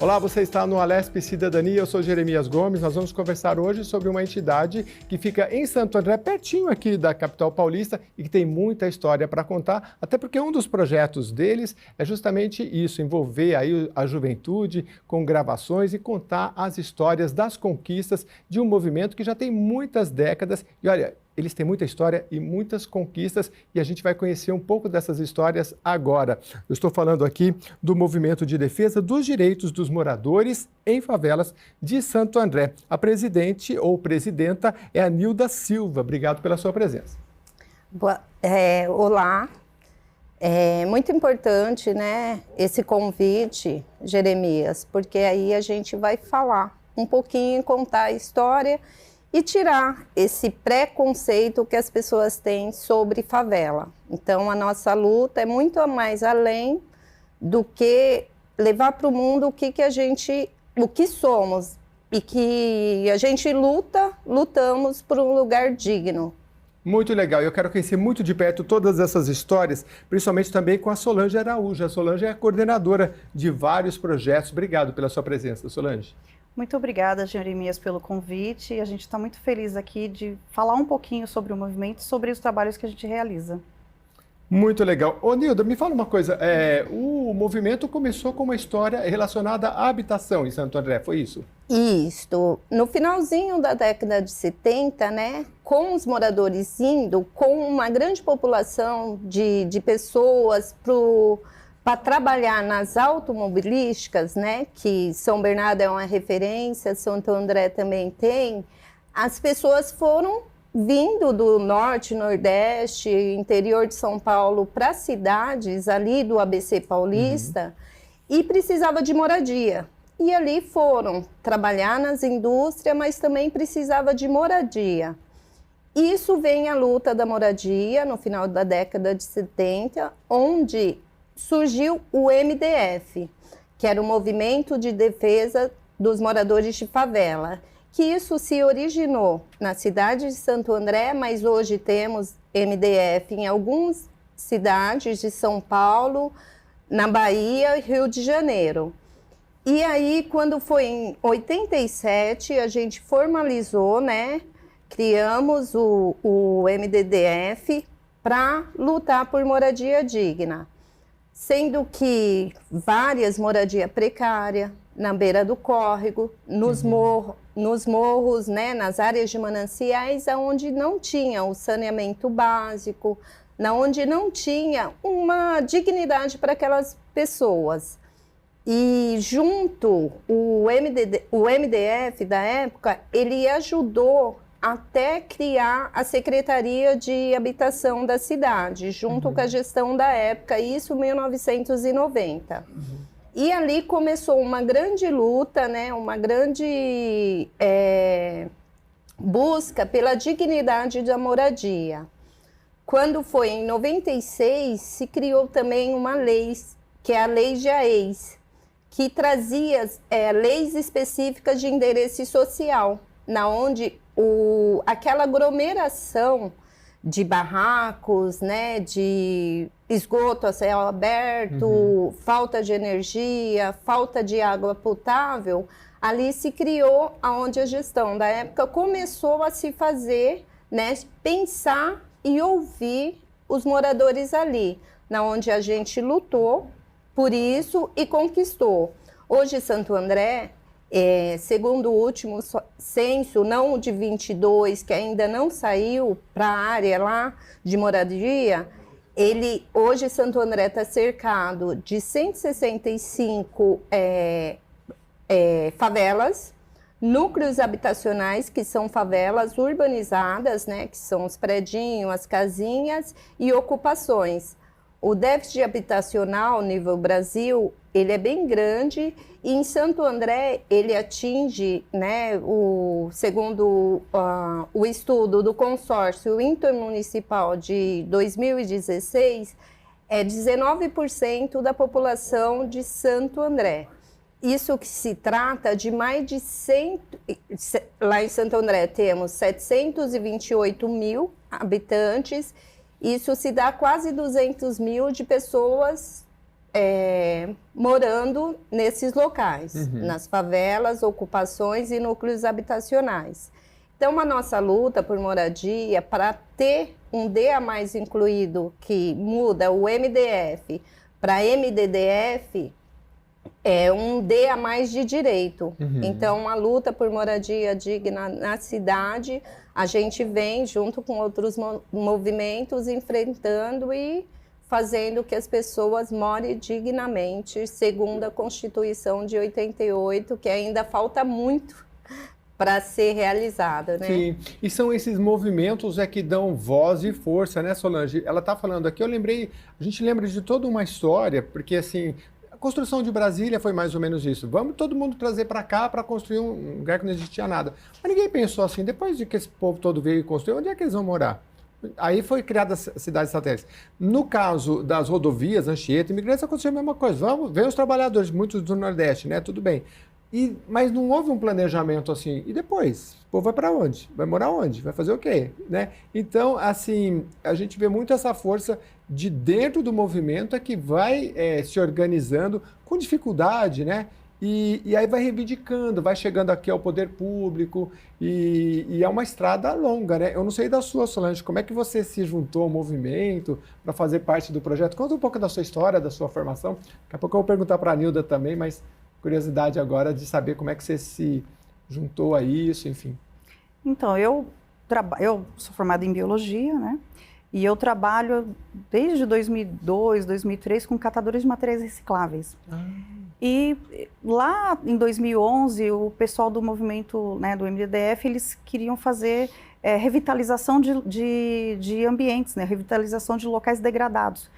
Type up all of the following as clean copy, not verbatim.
Olá, você está no Alesp Cidadania, eu sou Jeremias Gomes. Nós vamos conversar hoje sobre uma entidade que fica em Santo André, pertinho aqui da capital paulista e que tem muita história para contar, até porque um dos projetos deles é justamente isso, envolver aí a juventude com gravações e contar as histórias das conquistas de um movimento que já tem muitas décadas. E olha, eles têm muita história e muitas conquistas e a gente vai conhecer um pouco dessas histórias agora. Eu estou falando aqui do Movimento de Defesa dos Direitos dos Moradores em Favelas de Santo André. A presidente ou presidenta é a Nilda Silva. Obrigado pela sua presença. Olá. É muito importante, né, esse convite, Jeremias, porque aí a gente vai falar um pouquinho, contar a história e tirar esse preconceito que as pessoas têm sobre favela. Então, a nossa luta é muito mais além do que levar para o mundo o que somos e que a gente lutamos por um lugar digno. Muito legal. Eu quero conhecer muito de perto todas essas histórias, principalmente também com a Solange Araújo. A Solange é a coordenadora de vários projetos. Obrigado pela sua presença, Solange. Muito obrigada, Jeremias, pelo convite. A gente está muito feliz aqui de falar um pouquinho sobre o movimento e sobre os trabalhos que a gente realiza. Muito legal. Ô, Nilda, me fala uma coisa. O movimento começou com uma história relacionada à habitação em Santo André, foi isso? Isso. No finalzinho da década de 70, né, com os moradores indo, com uma grande população de pessoas para trabalhar nas automobilísticas, né, que São Bernardo é uma referência, Santo André também tem, as pessoas foram vindo do norte, nordeste, interior de São Paulo para cidades ali do ABC paulista e precisava de moradia. E ali foram trabalhar nas indústrias, mas também precisava de moradia. Isso vem a luta da moradia no final da década de 70, onde surgiu o MDF, que era o Movimento de Defesa dos Moradores de Favela, que isso se originou na cidade de Santo André, mas hoje temos MDF em algumas cidades de São Paulo, na Bahia e Rio de Janeiro. E aí, quando foi em 87, a gente formalizou, né, criamos o MDDF para lutar por moradia digna. Sendo que várias moradias precárias, na beira do córrego, nos morros, né, nas áreas de mananciais, onde não tinha o saneamento básico, onde não tinha uma dignidade para aquelas pessoas. E junto, o MDF da época, ele ajudou até criar a Secretaria de Habitação da cidade, junto com a gestão da época, isso em 1990. E ali começou uma grande luta, né, uma grande busca pela dignidade da moradia. Quando foi em 96, se criou também uma lei, que é a Lei de AES, que trazia leis específicas de endereço social, onde aquela aglomeração de barracos, né, de esgoto a céu aberto, falta de energia, falta de água potável, ali se criou aonde a gestão da época começou a se fazer, né, pensar e ouvir os moradores ali, onde a gente lutou por isso e conquistou. Hoje Santo André, segundo o último censo, não o de 22, que ainda não saiu para a área lá de moradia, hoje Santo André está cercado de 165 favelas, núcleos habitacionais, que são favelas urbanizadas, né, que são os predinhos, as casinhas e ocupações. O déficit habitacional, nível Brasil, ele é bem grande e em Santo André ele atinge, né, segundo o estudo do consórcio intermunicipal de 2016, 19% da população de Santo André. Isso que se trata de mais de 100... Lá em Santo André temos 728 mil habitantes. Isso se dá quase 200 mil de pessoas morando nesses locais, nas favelas, ocupações e núcleos habitacionais. Então, a nossa luta por moradia, para ter um D a mais incluído, que muda o MDF para MDDF, é um D a mais de direito. Então, a luta por moradia digna na cidade, a gente vem junto com outros movimentos enfrentando e fazendo que as pessoas morem dignamente, segundo a Constituição de 88, que ainda falta muito para ser realizada, né? Sim, e são esses movimentos que dão voz e força, né, Solange? Ela está falando aqui, a gente lembra de toda uma história, porque assim, a construção de Brasília foi mais ou menos isso. Vamos todo mundo trazer para cá para construir um lugar que não existia nada. Mas ninguém pensou assim, depois de que esse povo todo veio e construiu, onde é que eles vão morar? Aí foi criada a cidade satélite. No caso das rodovias, Anchieta, imigrantes, aconteceu a mesma coisa. Vem os trabalhadores, muitos do Nordeste, né? Tudo bem. Mas não houve um planejamento assim. E depois? O povo vai para onde? Vai morar onde? Vai fazer o quê? Né? Então, assim, a gente vê muito essa força de dentro do movimento que vai se organizando com dificuldade, né? E aí vai reivindicando, vai chegando aqui ao poder público e é uma estrada longa, né? Eu não sei da sua, Solange, como é que você se juntou ao movimento para fazer parte do projeto? Conta um pouco da sua história, da sua formação. Daqui a pouco eu vou perguntar para a Nilda também, mas curiosidade agora de saber como é que você se juntou a isso, enfim. Então, eu sou formada em biologia, né? E eu trabalho desde 2002, 2003 com catadores de materiais recicláveis. E lá em 2011, o pessoal do movimento, né, do MDDF, eles queriam fazer revitalização de ambientes, né, revitalização de locais degradados,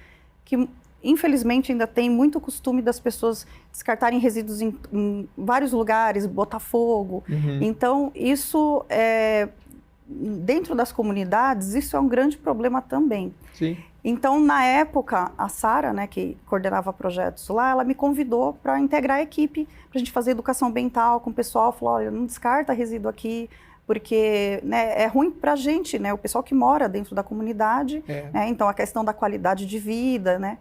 que infelizmente ainda tem muito costume das pessoas descartarem resíduos em vários lugares, botar fogo. Então, isso, dentro das comunidades, isso é um grande problema também. Sim. Então, na época, a Sara, né, que coordenava projetos lá, ela me convidou para integrar a equipe, para a gente fazer educação ambiental com o pessoal. Falou, olha, não descarta resíduo aqui, porque, né, é ruim para a gente, né, o pessoal que mora dentro da comunidade. Né, então, a questão da qualidade de vida, né,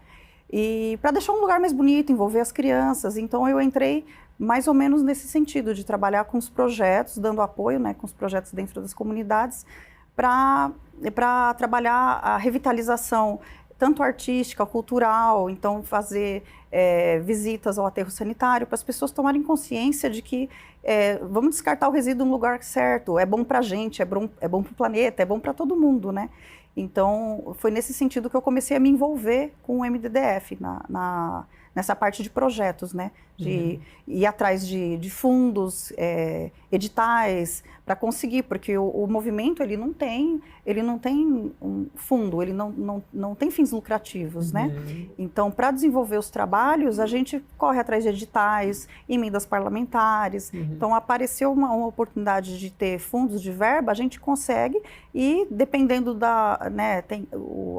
e para deixar um lugar mais bonito, envolver as crianças. Então, eu entrei mais ou menos nesse sentido, de trabalhar com os projetos, dando apoio, né, com os projetos dentro das comunidades, para trabalhar a revitalização, tanto artística, cultural, então fazer visitas ao aterro sanitário, para as pessoas tomarem consciência de que vamos descartar o resíduo no lugar certo, é bom para a gente, é bom para o planeta, é bom para todo mundo, né? Então, foi nesse sentido que eu comecei a me envolver com o MDDF, nessa parte de projetos, né? De ir atrás de fundos, editais, para conseguir, porque o movimento ele não tem um fundo, ele não tem fins lucrativos, né? Então, para desenvolver os trabalhos, a gente corre atrás de editais, emendas parlamentares. Então, apareceu uma oportunidade de ter fundos de verba, a gente consegue e, dependendo né,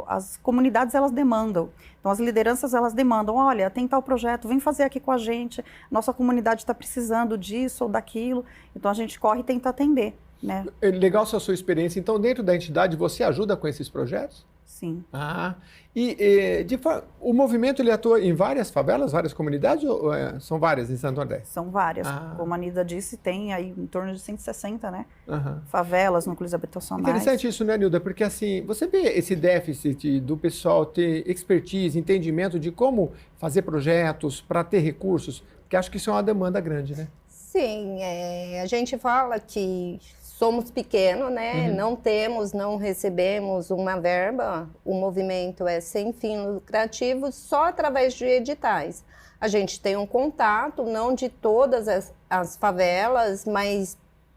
as comunidades, elas demandam. Então, as lideranças, elas demandam, olha, tem tal projeto, vem fazer aqui com a gente, nossa comunidade está precisando disso ou daquilo. Então, a gente corre e tenta atender, né? Legal essa sua experiência. Então, dentro da entidade, você ajuda com esses projetos? Sim. O movimento, ele atua em várias favelas, várias comunidades, ou são várias em Santo André? São várias. Como a Nilda disse, tem aí em torno de 160, né? Favelas, núcleos habitacionais. Interessante isso, né, Nilda? Porque assim, você vê esse déficit do pessoal ter expertise, entendimento de como fazer projetos para ter recursos, porque acho que isso é uma demanda grande, né? Sim, a gente fala que somos pequenos, né? Não recebemos uma verba. O movimento é sem fim lucrativo, só através de editais. A gente tem um contato, não de todas as favelas, mas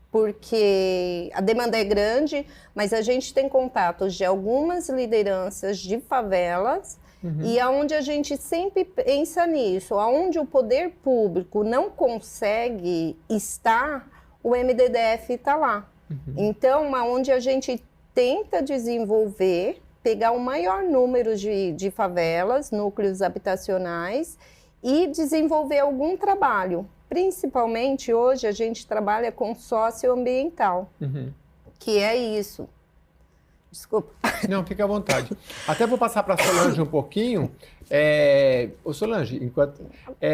porque a demanda é grande, mas a gente tem contatos de algumas lideranças de favelas. E aonde a gente sempre pensa nisso, aonde o poder público não consegue estar, o MDDF está lá. Então, aonde a gente tenta desenvolver, pegar o maior número de favelas, núcleos habitacionais e desenvolver algum trabalho. Principalmente, hoje, a gente trabalha com socioambiental, que é isso. Desculpa. Não, fica à vontade. Até vou passar para a Solange um pouquinho. Ô Solange,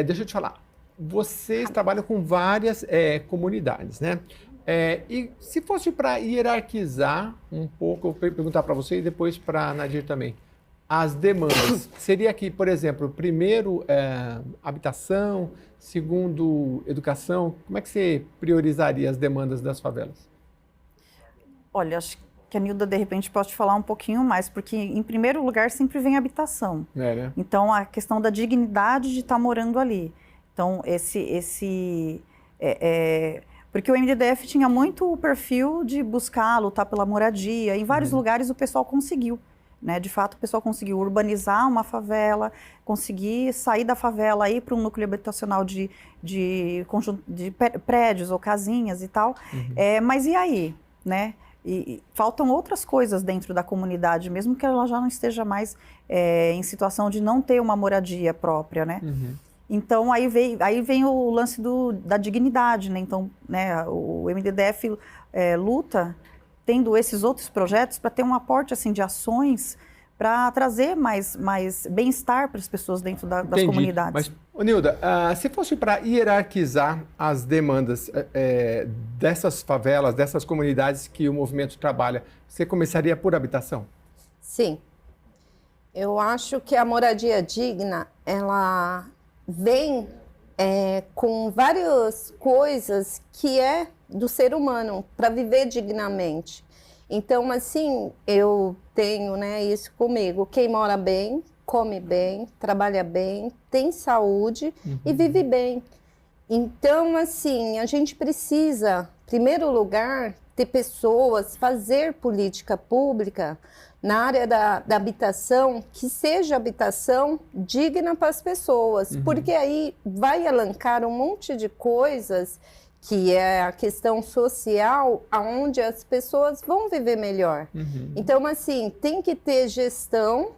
deixa eu te falar. Vocês trabalham com várias comunidades, né? E se fosse para hierarquizar um pouco, eu vou perguntar para você e depois para a Nadir também. As demandas. Seria aqui, por exemplo, primeiro habitação, segundo educação. Como é que você priorizaria as demandas das favelas? Olha, acho que a Nilda, de repente, pode te falar um pouquinho mais, porque, em primeiro lugar, sempre vem a habitação. Né? Então, a questão da dignidade de estar morando ali. Então, porque o MDDF tinha muito o perfil de buscar, lutar pela moradia. Em vários lugares o pessoal conseguiu. Né? De fato, o pessoal conseguiu urbanizar uma favela, conseguir sair da favela, ir para um núcleo habitacional de prédios ou casinhas e tal. Mas e aí? Né? E faltam outras coisas dentro da comunidade, mesmo que ela já não esteja mais em situação de não ter uma moradia própria, né? Então, aí vem o lance da dignidade, né? Então, né, o MDDF luta, tendo esses outros projetos, para ter um aporte, assim, de ações para trazer mais bem-estar para as pessoas dentro das comunidades. Mas, Nilda, se fosse para hierarquizar as demandas dessas favelas, dessas comunidades que o movimento trabalha, você começaria por habitação? Sim. Eu acho que a moradia digna, ela vem com várias coisas que é do ser humano, para viver dignamente. Então, assim, eu tenho, né, isso comigo. Quem mora bem, come bem, trabalha bem, tem saúde e vive bem. Então, assim, a gente precisa, em primeiro lugar, ter pessoas, fazer política pública na área da habitação, que seja habitação digna para as pessoas, porque aí vai alancar um monte de coisas que é a questão social, aonde as pessoas vão viver melhor. Então, assim, tem que ter gestão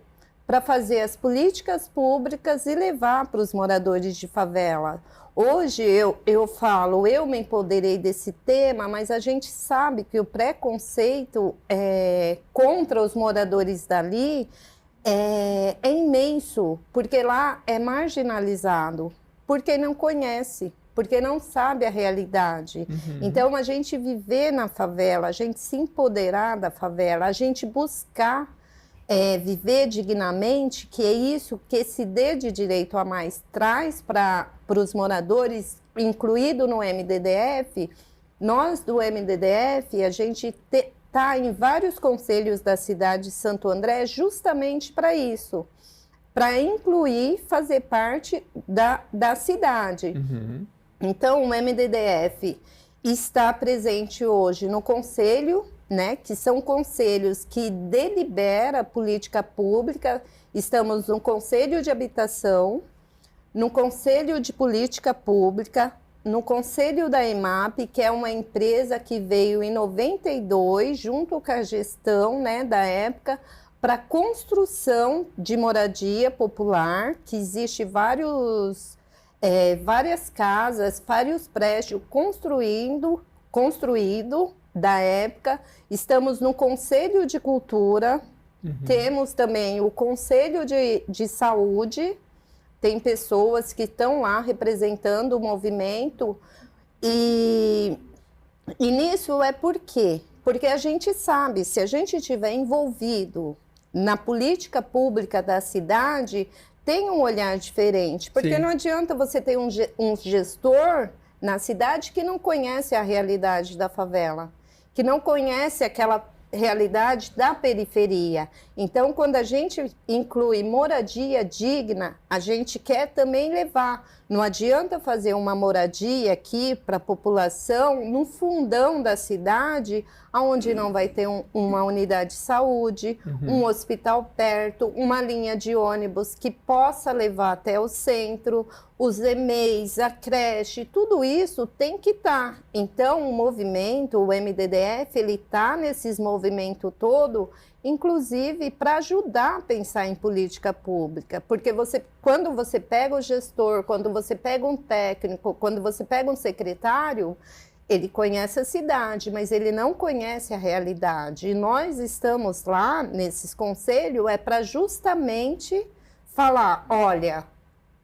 para fazer as políticas públicas e levar para os moradores de favela. Hoje eu falo, eu me empoderei desse tema, mas a gente sabe que o preconceito contra os moradores dali é imenso, porque lá é marginalizado, porque não conhece, porque não sabe a realidade. Então, a gente viver na favela, a gente se empoderar da favela, a gente buscar viver dignamente, que é isso que esse D de direito a mais traz para os moradores, incluído no MDDF. Nós do MDDF, a gente está em vários conselhos da cidade de Santo André justamente para isso, para incluir, fazer parte da cidade. Então, o MDDF está presente hoje no conselho, né, que são conselhos que delibera a política pública. Estamos no Conselho de Habitação, no Conselho de Política Pública, no Conselho da EMAP, que é uma empresa que veio em 92, junto com a gestão, né, da época, para construção de moradia popular, que existe várias casas, vários prédios construído da época. Estamos no Conselho de Cultura, temos também o Conselho de Saúde, tem pessoas que estão lá representando o movimento, e nisso por quê? Porque a gente sabe, se a gente estiver envolvido na política pública da cidade, tem um olhar diferente, porque Sim. Não adianta você ter um gestor na cidade que não conhece a realidade da favela, que não conhece aquela realidade da periferia. Então, quando a gente inclui moradia digna, a gente quer também levar. Não adianta fazer uma moradia aqui para a população no fundão da cidade, onde não vai ter uma unidade de saúde, um hospital perto, uma linha de ônibus que possa levar até o centro, os EMEIs, a creche, tudo isso tem que estar. Então, o movimento, o MDDF, ele está nesses movimentos todo, inclusive para ajudar a pensar em política pública, porque quando você pega o gestor, quando você pega um técnico, quando você pega um secretário, Ele conhece a cidade, mas ele não conhece a realidade. E nós estamos lá, nesses conselhos, para justamente falar, olha,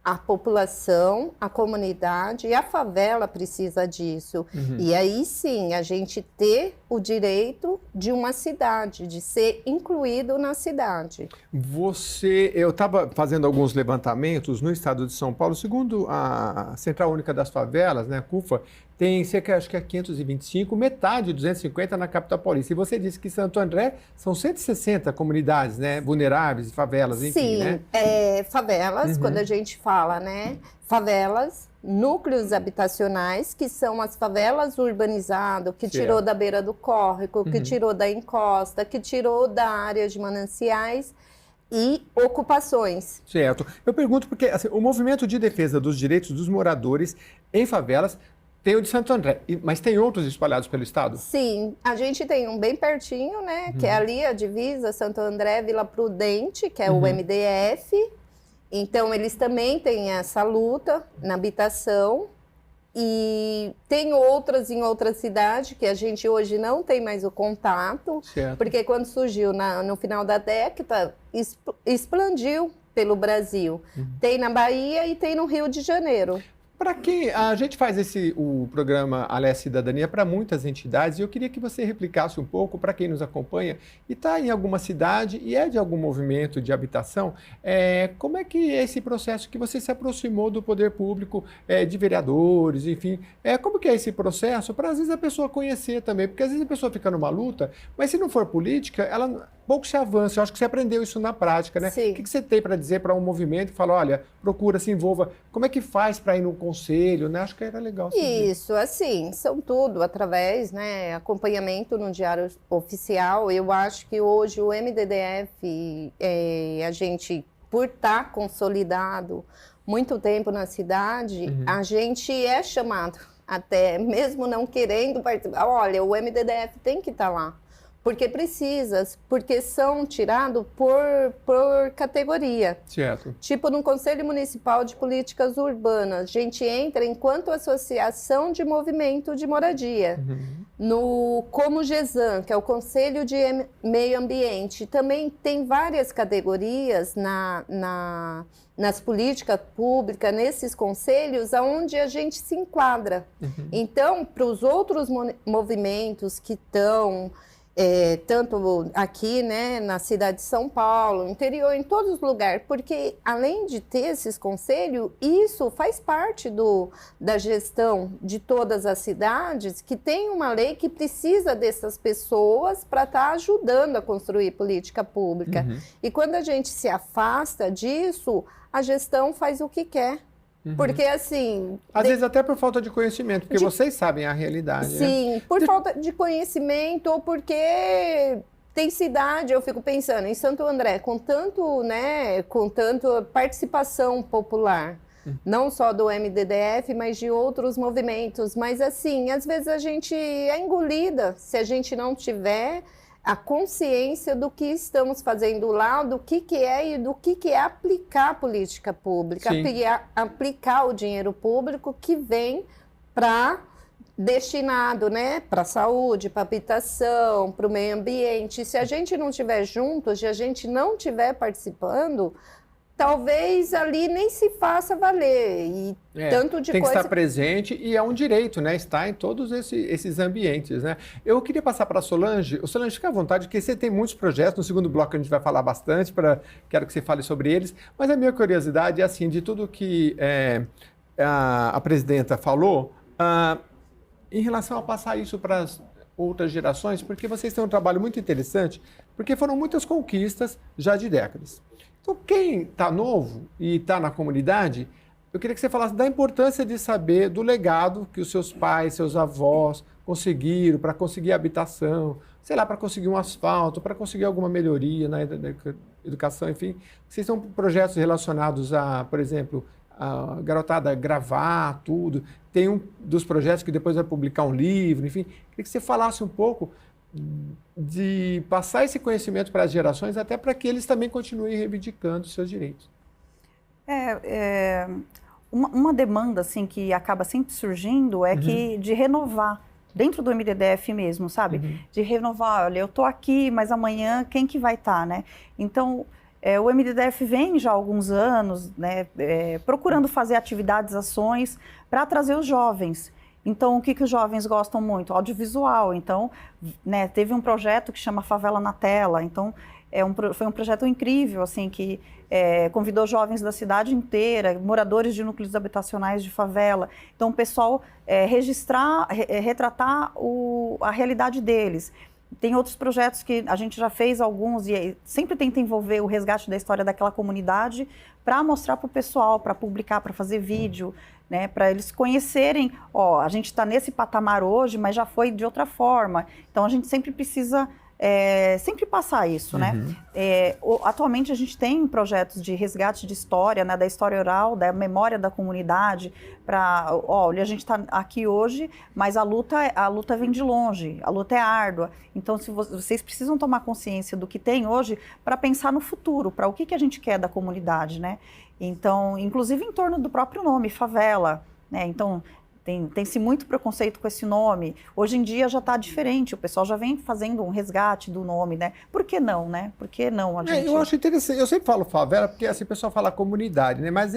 a população, a comunidade e a favela precisa disso. E aí sim, a gente ter o direito de uma cidade, de ser incluído na cidade. Eu estava fazendo alguns levantamentos no estado de São Paulo, segundo a Central Única das Favelas, né, a CUFA, tem cerca, acho que é 525, metade, 250 na capital paulista. E você disse que Santo André são 160 comunidades, né, vulneráveis, favelas, enfim, sim, né? Favelas, quando a gente fala, né, favelas, núcleos habitacionais, que são as favelas urbanizadas, que tirou da beira do córrego, que tirou da encosta, que tirou da área de mananciais e ocupações. Certo. Eu pergunto porque assim, o movimento de defesa dos direitos dos moradores em favelas tem o de Santo André, mas tem outros espalhados pelo estado? Sim, a gente tem um bem pertinho, né, que é ali a divisa Santo André, Vila Prudente, que é o MDF. Então, eles também têm essa luta na habitação e tem outras em outra cidade que a gente hoje não tem mais o contato, certo. Porque quando surgiu no final da década, expandiu pelo Brasil. Tem na Bahia e tem no Rio de Janeiro. Para quem a gente faz o programa Alé Cidadania para muitas entidades, e eu queria que você replicasse um pouco para quem nos acompanha e está em alguma cidade e é de algum movimento de habitação, como é que é esse processo que você se aproximou do poder público, de vereadores, enfim, como que é esse processo para às vezes a pessoa conhecer também, porque às vezes a pessoa fica numa luta, mas se não for política, ela pouco se avança. Eu acho que você aprendeu isso na prática, né? Sim. O que você tem para dizer para um movimento que fala, olha, procura, se envolva, como é que faz para ir no conselho, né? Acho que era legal. Isso, assim, são tudo através, né, acompanhamento no Diário Oficial. Eu acho que hoje o MDDF, a gente, por estar consolidado muito tempo na cidade, a gente é chamado, até mesmo não querendo participar. Olha, o MDDF tem que estar lá. Porque precisa, porque são tirados por categoria. Certo. Tipo, no Conselho Municipal de Políticas Urbanas, a gente entra enquanto associação de movimento de moradia. No Comugesan, que é o Conselho de Meio Ambiente, também tem várias categorias nas políticas públicas, nesses conselhos, onde a gente se enquadra. Então, para os outros movimentos que estão... tanto aqui, né, na cidade de São Paulo, interior, em todos os lugares, porque além de ter esses conselhos, isso faz parte da gestão de todas as cidades, que tem uma lei que precisa dessas pessoas para estar ajudando a construir política pública. E quando a gente se afasta disso, a gestão faz o que quer. Porque assim... Às vezes até por falta de conhecimento, porque vocês sabem a realidade. Sim, né? Por falta de conhecimento ou porque tem cidade, eu fico pensando, em Santo André, com tanto, né, com tanto participação popular, não só do MDDF, mas de outros movimentos. Mas assim, às vezes a gente é engolida se a gente não tiver a consciência do que estamos fazendo lá, do que é e do que é aplicar a política pública, aplicar o dinheiro público que vem destinado, né, para a saúde, para a habitação, para o meio ambiente. Se a gente não estiver junto, se a gente não estiver participando, talvez ali nem se faça valer. E tanto de tem que coisa... estar presente e é um direito, né? Estar em todos esses ambientes, né? Eu queria passar para a Solange. Solange, fica à vontade, porque você tem muitos projetos. No segundo bloco a gente vai falar bastante, quero que você fale sobre eles. Mas a minha curiosidade é assim, de tudo que a presidenta falou, em relação a passar isso para as outras gerações, porque vocês têm um trabalho muito interessante, porque foram muitas conquistas já de décadas. Então, quem está novo e está na comunidade, eu queria que você falasse da importância de saber do legado que os seus pais, seus avós conseguiram para conseguir habitação, sei lá, para conseguir um asfalto, para conseguir alguma melhoria na educação, enfim. Vocês têm projetos relacionados a, por exemplo, a garotada gravar tudo. Tem um dos projetos que depois vai publicar um livro, enfim. Queria que você falasse um pouco de passar esse conhecimento para as gerações, até para que eles também continuem reivindicando os seus direitos. Uma demanda assim, que acaba sempre surgindo é que de renovar dentro do MDDF mesmo, sabe? De renovar, olha, eu estou aqui, mas amanhã quem que vai estar, né? Então, o MDDF vem já há alguns anos, né, procurando fazer atividades, ações para trazer os jovens. Então, o que os jovens gostam muito? Audiovisual. Então, né, teve um projeto que chama Favela na Tela. Então, foi um projeto incrível, assim, que convidou jovens da cidade inteira, moradores de núcleos habitacionais de favela. Então, o pessoal retratar a realidade deles. Tem outros projetos que a gente já fez alguns e sempre tenta envolver o resgate da história daquela comunidade para mostrar para o pessoal, para publicar, para fazer vídeo, né, para eles conhecerem, ó, a gente está nesse patamar hoje, mas já foi de outra forma. Então a gente sempre precisa sempre passar isso, né? Atualmente a gente tem projetos de resgate de história, né, da história oral, da memória da comunidade, olha, a gente está aqui hoje, mas a luta vem de longe, a luta é árdua. Então, vocês precisam tomar consciência do que tem hoje para pensar no futuro, para o que a gente quer da comunidade, né? Então, inclusive em torno do próprio nome, favela, né? Então, tem-se muito preconceito com esse nome. Hoje em dia já está diferente, o pessoal já vem fazendo um resgate do nome, né? Por que não, né? Por que não a gente... Eu acho interessante, eu sempre falo favela porque assim o pessoal fala comunidade, né? Mas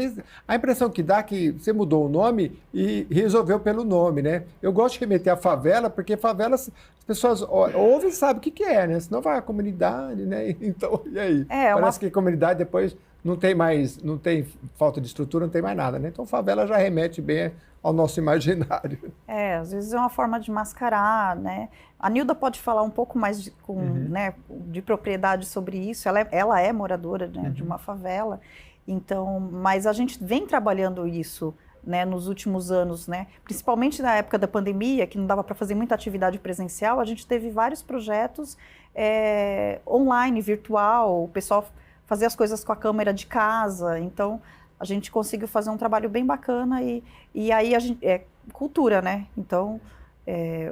a impressão que dá é que você mudou o nome e resolveu pelo nome, né? Eu gosto de remeter a favela porque favela as pessoas ouvem e sabem o que é, né? Senão vai a comunidade, né? Então, e aí? Parece que comunidade depois não tem falta de estrutura, não tem mais nada, né? Então favela já remete bem ao nosso imaginário. Às vezes é uma forma de mascarar, né? A Nilda pode falar um pouco mais né, de propriedade sobre isso. Ela é moradora, né, de uma favela. Então, mas a gente vem trabalhando isso, né, nos últimos anos, né? Principalmente na época da pandemia, que não dava para fazer muita atividade presencial, a gente teve vários projetos online, virtual, o pessoal fazia as coisas com a câmera de casa. Então, a gente conseguiu fazer um trabalho bem bacana e aí a gente, cultura, né? Então,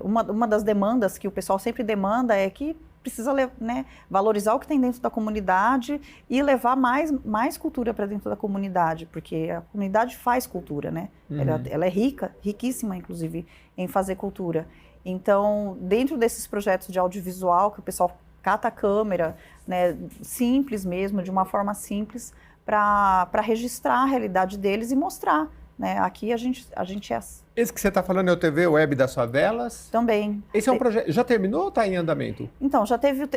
uma das demandas que o pessoal sempre demanda é que precisa, né, valorizar o que tem dentro da comunidade e levar mais cultura para dentro da comunidade, porque a comunidade faz cultura, né? Ela é riquíssima, inclusive, em fazer cultura. Então, dentro desses projetos de audiovisual, que o pessoal cata a câmera, né, simples mesmo, de uma forma simples, para registrar a realidade deles e mostrar, né? Aqui a gente é... Esse que você está falando é o TV Web das Favelas? Também. Esse é um projeto... Já terminou ou está em andamento? Então, já teve...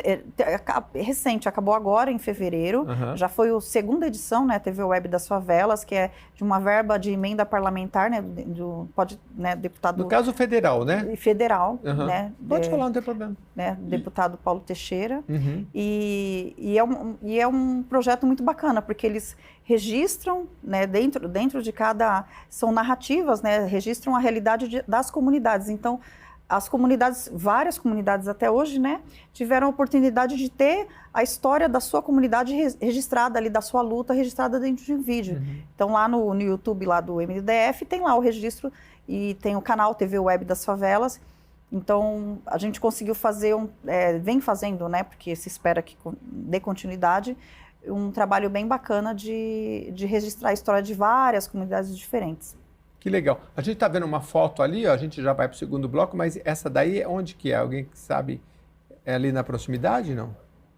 recente, acabou agora em fevereiro. Já foi a segunda edição, né? TV Web das Favelas, que é de uma verba de emenda parlamentar, né? Deputado... No caso federal, né? Federal, né? Pode falar, não tem problema. Né? Deputado Paulo Teixeira. E é um projeto muito bacana, porque eles registram, né? Dentro de cada... São narrativas, né? Registram a realidade das comunidades. Então, as comunidades, várias comunidades até hoje, né, tiveram a oportunidade de ter a história da sua comunidade registrada ali, da sua luta registrada dentro de um vídeo. Então, lá no YouTube lá do MDDF, tem lá o registro e tem o canal TV Web das Favelas. Então, a gente conseguiu fazer, vem fazendo, né, porque se espera que dê continuidade, um trabalho bem bacana de registrar a história de várias comunidades diferentes. Que legal. A gente está vendo uma foto ali, ó, a gente já vai para o segundo bloco, mas essa daí, onde que é? Alguém que sabe? É ali na proximidade, não?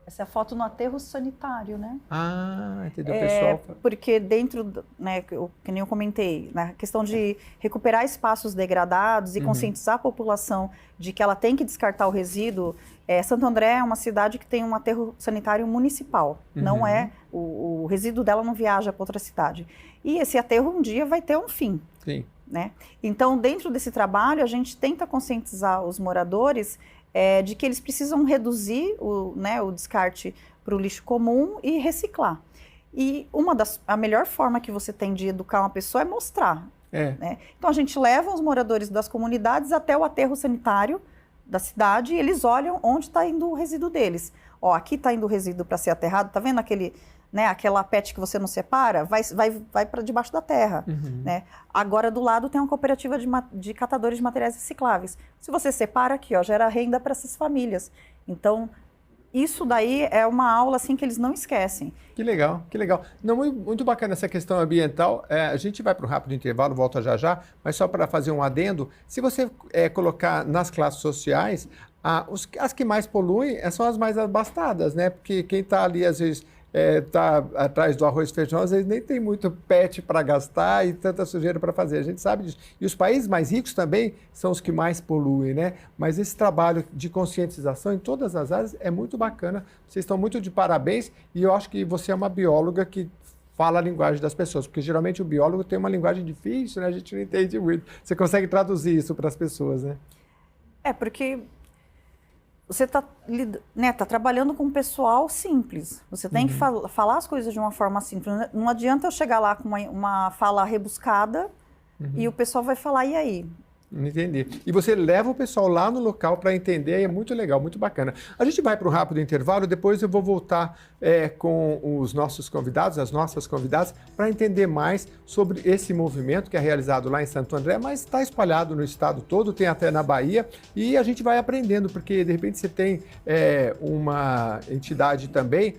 Essa é a foto no aterro sanitário, né? Ah, entendeu, pessoal? Porque dentro, né, que nem eu comentei, na questão de recuperar espaços degradados e conscientizar a população de que ela tem que descartar o resíduo, Santo André é uma cidade que tem um aterro sanitário municipal, não é, o resíduo dela não viaja para outra cidade. E esse aterro um dia vai ter um fim. Sim. Né? Então, dentro desse trabalho, a gente tenta conscientizar os moradores de que eles precisam reduzir o descarte para o lixo comum e reciclar. E a melhor forma que você tem de educar uma pessoa é mostrar. Né? Então, a gente leva os moradores das comunidades até o aterro sanitário da cidade e eles olham onde está indo o resíduo deles. Ó, aqui está indo o resíduo para ser aterrado, tá vendo aquela PET que você não separa? Vai para debaixo da terra. Né? Agora, do lado, tem uma cooperativa de catadores de materiais recicláveis. Se você separa aqui, ó, gera renda para essas famílias. Então, isso daí é uma aula assim que eles não esquecem. Que legal, que legal. Não, muito bacana essa questão ambiental. A gente vai para um rápido intervalo, volta já já, mas só para fazer um adendo, se você colocar nas classes sociais, as que mais poluem são as mais abastadas, né? Porque quem está ali, às vezes, está atrás do arroz e feijão, às vezes nem tem muito pet para gastar e tanta sujeira para fazer. A gente sabe disso. E os países mais ricos também são os que mais poluem, né? Mas esse trabalho de conscientização em todas as áreas é muito bacana. Vocês estão muito de parabéns e eu acho que você é uma bióloga que fala a linguagem das pessoas, porque geralmente o biólogo tem uma linguagem difícil, né? A gente não entende muito. Você consegue traduzir isso para as pessoas, né? Porque você está trabalhando com um pessoal simples. Você tem que falar as coisas de uma forma simples. Não adianta eu chegar lá com uma fala rebuscada e o pessoal vai falar, e aí? Entendi. E você leva o pessoal lá no local para entender, e é muito legal, muito bacana. A gente vai para um rápido intervalo, depois eu vou voltar com os nossos convidados, as nossas convidadas, para entender mais sobre esse movimento que é realizado lá em Santo André, mas está espalhado no estado todo, tem até na Bahia, e a gente vai aprendendo, porque de repente você tem uma entidade também,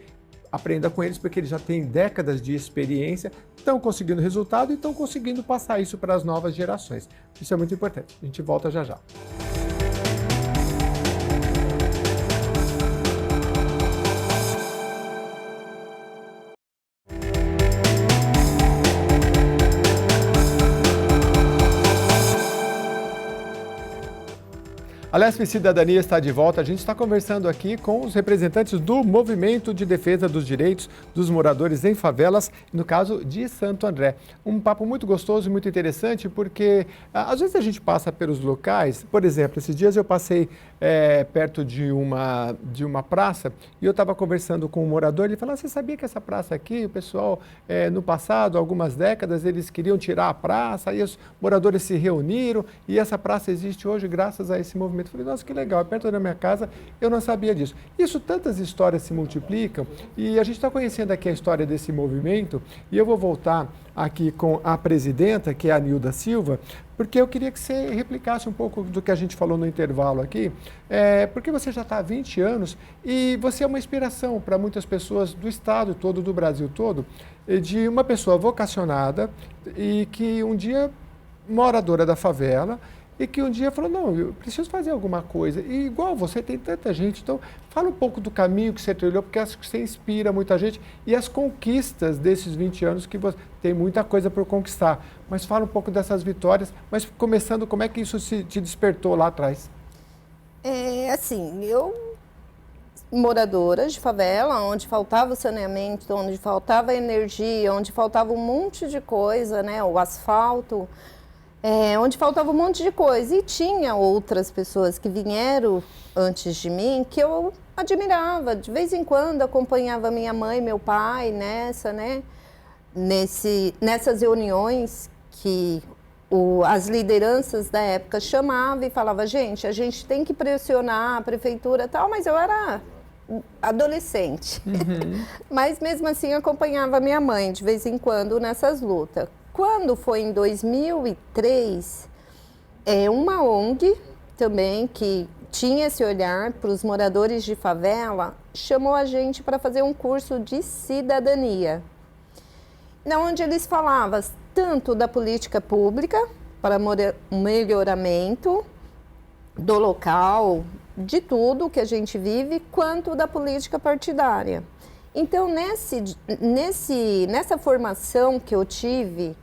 aprenda com eles, porque eles já têm décadas de experiência, estão conseguindo resultado e estão conseguindo passar isso para as novas gerações. Isso é muito importante. A gente volta já já. A Lesp Cidadania está de volta. A gente está conversando aqui com os representantes do Movimento de Defesa dos Direitos dos Moradores em Favelas, no caso de Santo André. Um papo muito gostoso e muito interessante, porque às vezes a gente passa pelos locais, por exemplo, esses dias eu passei perto de uma praça e eu estava conversando com um morador, ele falou, você sabia que essa praça aqui, o pessoal, no passado, algumas décadas, eles queriam tirar a praça, aí os moradores se reuniram e essa praça existe hoje graças a esse movimento. Eu falei, nossa, que legal, é perto da minha casa, eu não sabia disso. Isso, tantas histórias se multiplicam e a gente está conhecendo aqui a história desse movimento e eu vou voltar aqui com a presidenta, que é a Nilda Silva, porque eu queria que você replicasse um pouco do que a gente falou no intervalo aqui, porque você já está há 20 anos e você é uma inspiração para muitas pessoas do estado todo, do Brasil todo, de uma pessoa vocacionada e que um dia, moradora da favela, e que um dia falou, não, eu preciso fazer alguma coisa. E igual você, tem tanta gente. Então, fala um pouco do caminho que você trilhou, porque acho que você inspira muita gente. E as conquistas desses 20 anos, que você tem muita coisa para conquistar. Mas fala um pouco dessas vitórias. Mas começando, como é que isso te despertou lá atrás? Eu, moradora de favela, onde faltava o saneamento, onde faltava energia, onde faltava um monte de coisa, né? O asfalto... onde faltava um monte de coisa. E tinha outras pessoas que vieram antes de mim que eu admirava. De vez em quando acompanhava minha mãe e meu pai nessas reuniões que as lideranças da época chamavam e falavam, gente, a gente tem que pressionar a prefeitura e tal, mas eu era adolescente. Mas mesmo assim acompanhava minha mãe de vez em quando nessas lutas. Quando foi em 2003, uma ONG também que tinha esse olhar para os moradores de favela, chamou a gente para fazer um curso de cidadania, onde eles falavam tanto da política pública para melhoramento do local, de tudo que a gente vive, quanto da política partidária. Então, nessa formação que eu tive,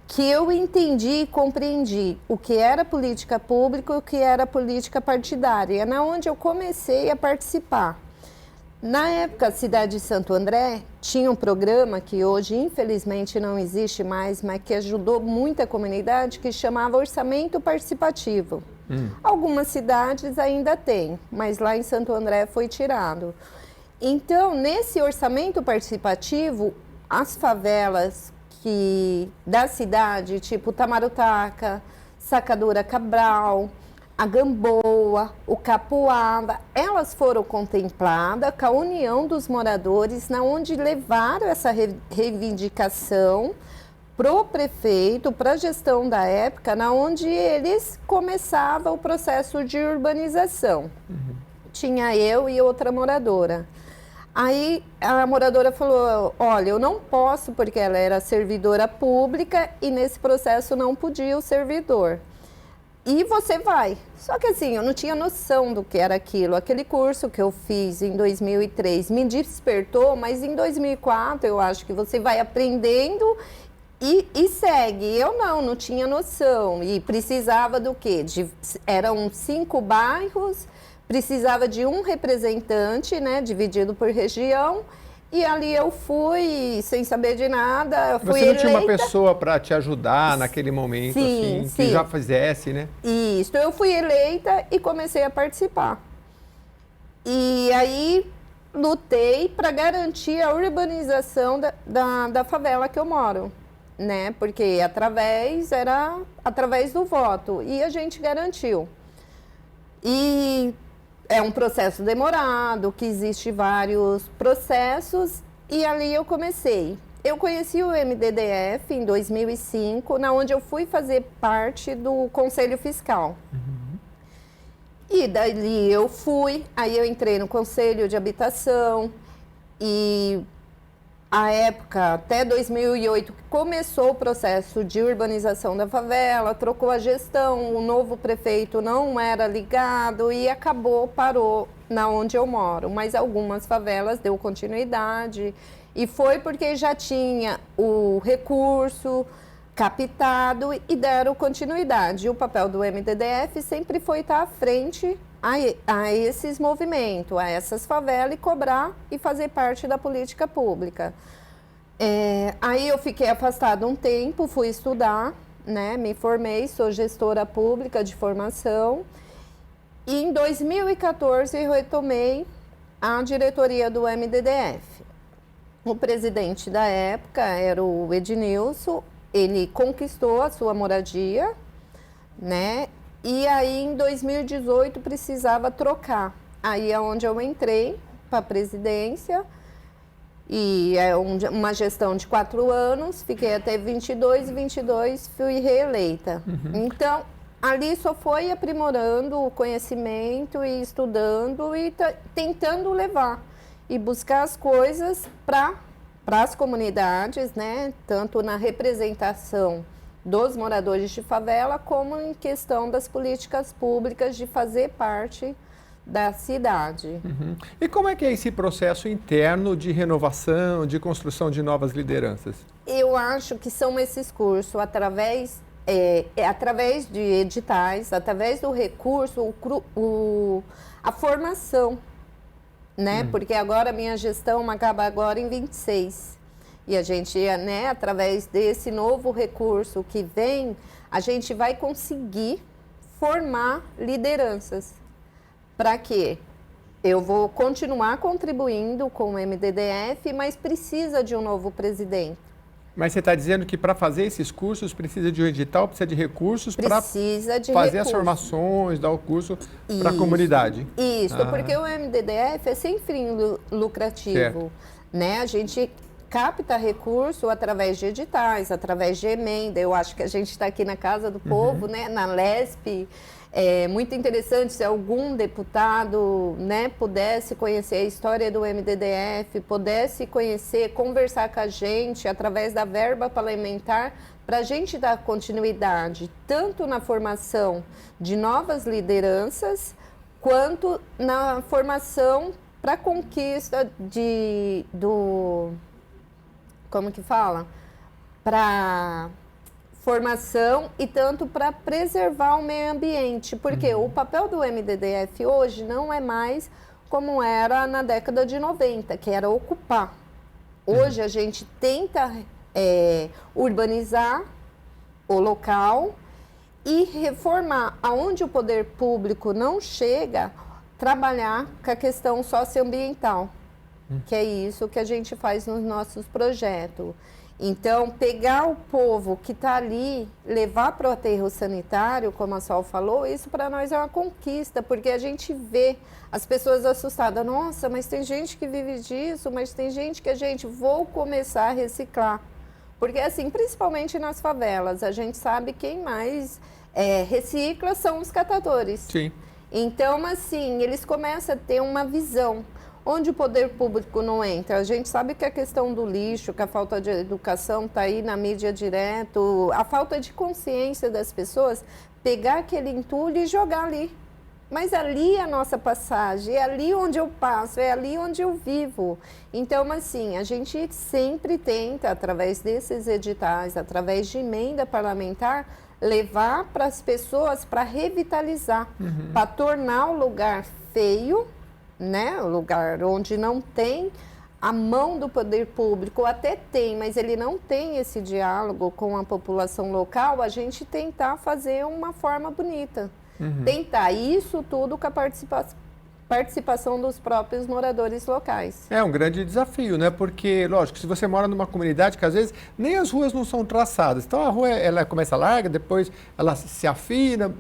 que eu entendi e compreendi o que era política pública e o que era política partidária, onde eu comecei a participar. Na época, a cidade de Santo André tinha um programa que hoje, infelizmente, não existe mais, mas que ajudou muita comunidade, que chamava Orçamento Participativo. Algumas cidades ainda têm, mas lá em Santo André foi tirado. Então, nesse orçamento participativo, as favelas da cidade, tipo Tamarutaca, Sacadura Cabral, a Gamboa, o Capuava, elas foram contempladas com a união dos moradores, onde levaram essa reivindicação para o prefeito, para a gestão da época, onde eles começavam o processo de urbanização. tinha eu e outra moradora. Aí a moradora falou, olha, eu não posso porque ela era servidora pública e nesse processo não podia o servidor. E você vai. Só que assim, eu não tinha noção do que era aquilo. Aquele curso que eu fiz em 2003 me despertou, mas em 2004 eu acho que você vai aprendendo e segue. Eu não tinha noção. E precisava do quê? Eram 5 bairros, precisava de um representante, né, dividido por região. E ali eu fui, sem saber de nada, fui Você não tinha uma eleita. pessoa para te ajudar naquele momento, Sim, assim, sim. que já fizesse, né? Isso, eu fui eleita e comecei a participar. E aí lutei para garantir a urbanização da favela que eu moro, né? Porque era através do voto e a gente garantiu. E é um processo demorado, que existe vários processos e ali eu comecei. Eu conheci o MDDF em 2005, na onde eu fui fazer parte do Conselho Fiscal. E dali eu fui, aí eu entrei no Conselho de Habitação e a época, até 2008, começou o processo de urbanização da favela, trocou a gestão, o novo prefeito não era ligado e parou na onde eu moro. Mas algumas favelas deu continuidade e foi porque já tinha o recurso captado e deram continuidade. E o papel do MDDF sempre foi estar à frente a esses movimentos, a essas favelas e cobrar e fazer parte da política pública. Aí eu fiquei afastada um tempo, fui estudar, né, me formei, sou gestora pública de formação e em 2014 eu retomei a diretoria do MDDF. O presidente da época era o Ednilson, ele conquistou a sua moradia, né? E aí, em 2018, precisava trocar. Aí é onde eu entrei para a presidência. E é uma gestão de 4 anos. Fiquei até 22 fui reeleita. Então, ali só foi aprimorando o conhecimento e estudando e tentando levar. E buscar as coisas para as comunidades, né? Tanto na representação dos moradores de favela, como em questão das políticas públicas de fazer parte da cidade. E como é que é esse processo interno de renovação, de construção de novas lideranças? Eu acho que são esses cursos, através de editais, através do recurso, a formação, né? Porque agora a minha gestão acaba agora em 26. E a gente, né, através desse novo recurso que vem, a gente vai conseguir formar lideranças. Para quê? Eu vou continuar contribuindo com o MDDF, mas precisa de um novo presidente. Mas você está dizendo que para fazer esses cursos precisa de um edital, precisa de recursos para fazer as formações, dar o curso para a comunidade. Isso, porque o MDDF é sem fim lucrativo, né? A gente capta recurso através de editais, através de emenda. Eu acho que a gente está aqui na Casa do Povo, né? Na LESP. É muito interessante se algum deputado, né, pudesse conhecer a história do MDDF, pudesse conhecer, conversar com a gente através da verba parlamentar, para a gente dar continuidade, tanto na formação de novas lideranças, quanto na formação para a conquista como que fala? Para formação e tanto para preservar o meio ambiente, porque o papel do MDDF hoje não é mais como era na década de 90, que era ocupar. Hoje a gente tenta urbanizar o local e reformar aonde o poder público não chega, trabalhar com a questão socioambiental, que é isso que a gente faz nos nossos projetos. Então, pegar o povo que está ali, levar para o aterro sanitário, como a Sol falou, isso para nós é uma conquista, porque a gente vê as pessoas assustadas. Nossa, mas tem gente que vive disso, mas tem gente que vou começar a reciclar. Porque, assim, principalmente nas favelas, a gente sabe quem mais recicla são os catadores. Sim. Então, assim, eles começam a ter uma visão. Onde o poder público não entra? A gente sabe que a questão do lixo, que a falta de educação está aí na mídia direto, a falta de consciência das pessoas, pegar aquele entulho e jogar ali. Mas ali é a nossa passagem, é ali onde eu passo, é ali onde eu vivo. Então, assim, a gente sempre tenta, através desses editais, através de emenda parlamentar, levar para as pessoas para revitalizar, para tornar o lugar feio, né? O lugar onde não tem a mão do poder público, até tem, mas ele não tem esse diálogo com a população local, a gente tentar fazer uma forma bonita. Tentar isso tudo com a participação dos próprios moradores locais. É um grande desafio, né? Porque, lógico, se você mora numa comunidade que às vezes nem as ruas não são traçadas. Então a rua ela começa larga, depois ela se afina,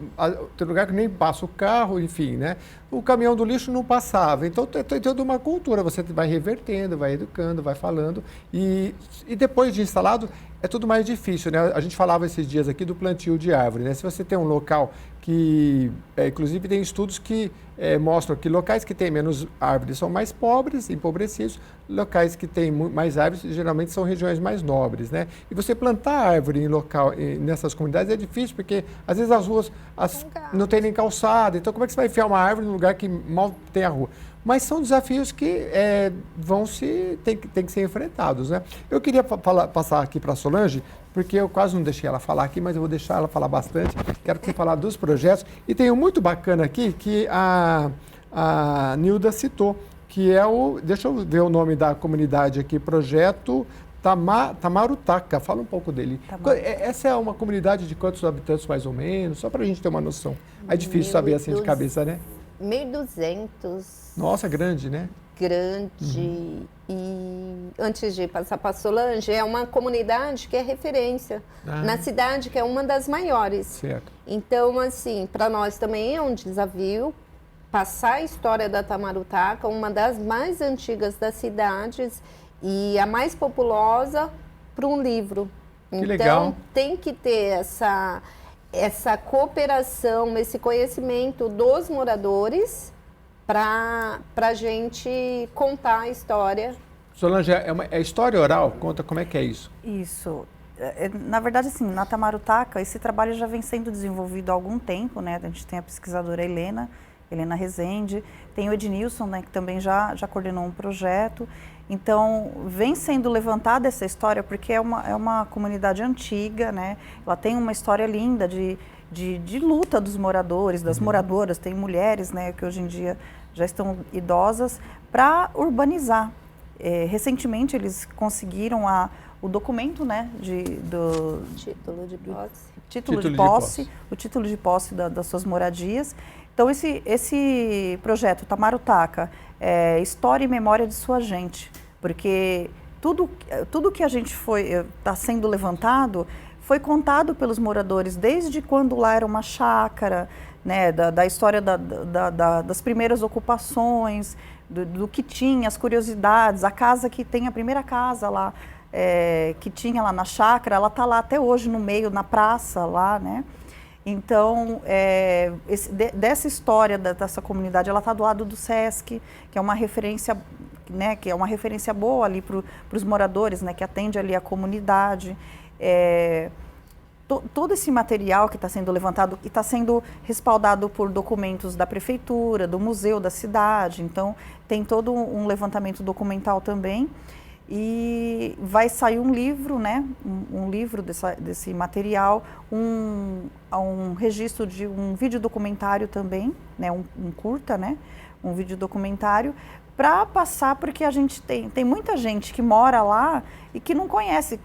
tem lugar que nem passa o carro, enfim, né? O caminhão do lixo não passava. Então tem toda uma cultura, você vai revertendo, vai educando, vai falando. E depois de instalado, é tudo mais difícil, né? A gente falava esses dias aqui do plantio de árvore, né? Se você tem um local que, inclusive tem estudos que mostram que locais que têm menos árvores são mais pobres, empobrecidos, locais que têm mais árvores geralmente são regiões mais nobres, né? E você plantar árvore nessas comunidades é difícil, porque às vezes as ruas não tem nem calçada, então como é que você vai enfiar uma árvore num lugar que mal tem a rua? Mas são desafios que tem que ser enfrentados, né? Eu queria passar aqui para a Solange, porque eu quase não deixei ela falar aqui, mas eu vou deixar ela falar bastante. Quero que você fale dos projetos. E tem um muito bacana aqui que a Nilda citou, que é deixa eu ver o nome da comunidade aqui, Projeto Tamarutaca. Fala um pouco dele. Essa é uma comunidade de quantos habitantes, mais ou menos? Só para a gente ter uma noção. É difícil saber assim de cabeça, né? 1.200. Nossa, grande, né? Grande. E antes de passar para Solange, é uma comunidade que é referência na cidade, que é uma das maiores. Certo. Então, assim, para nós também é um desafio passar a história da Tamarutaca, uma das mais antigas das cidades e a mais populosa, para um livro. Que então, legal. Tem que ter essa cooperação, esse conhecimento dos moradores para a gente contar a história. Solange, é história oral? Conta como é que é isso. Isso. Na verdade, assim, na Tamarutaca, esse trabalho já vem sendo desenvolvido há algum tempo, né? A gente tem a pesquisadora Helena Rezende, tem o Ednilson, né, que também já coordenou um projeto. Então, vem sendo levantada essa história porque é uma comunidade antiga, né? Ela tem uma história linda de luta dos moradores, das moradoras, tem mulheres, né, que hoje em dia já estão idosas, para urbanizar. Recentemente, eles conseguiram o documento, né, Título de posse. O título de posse das suas moradias. Então, esse projeto Tamarutaca é história e memória de sua gente, porque tudo que a gente está sendo levantado foi contado pelos moradores desde quando lá era uma chácara, né, da história das primeiras ocupações, do que tinha, as curiosidades, a primeira casa lá, que tinha lá na chácara, ela está lá até hoje no meio, na praça lá, né? Então, dessa história dessa comunidade, ela está do lado do SESC, que é uma referência, né, que é uma referência boa ali para os moradores, né, que atende ali a comunidade. Todo esse material que está sendo levantado e está sendo respaldado por documentos da prefeitura, do museu da cidade. Então, tem todo um levantamento documental também. E vai sair um livro, né? Um livro desse material, um registro de um videodocumentário também, né? Um curta, né? Um videodocumentário para passar, porque a gente tem muita gente que mora lá e que não conhece,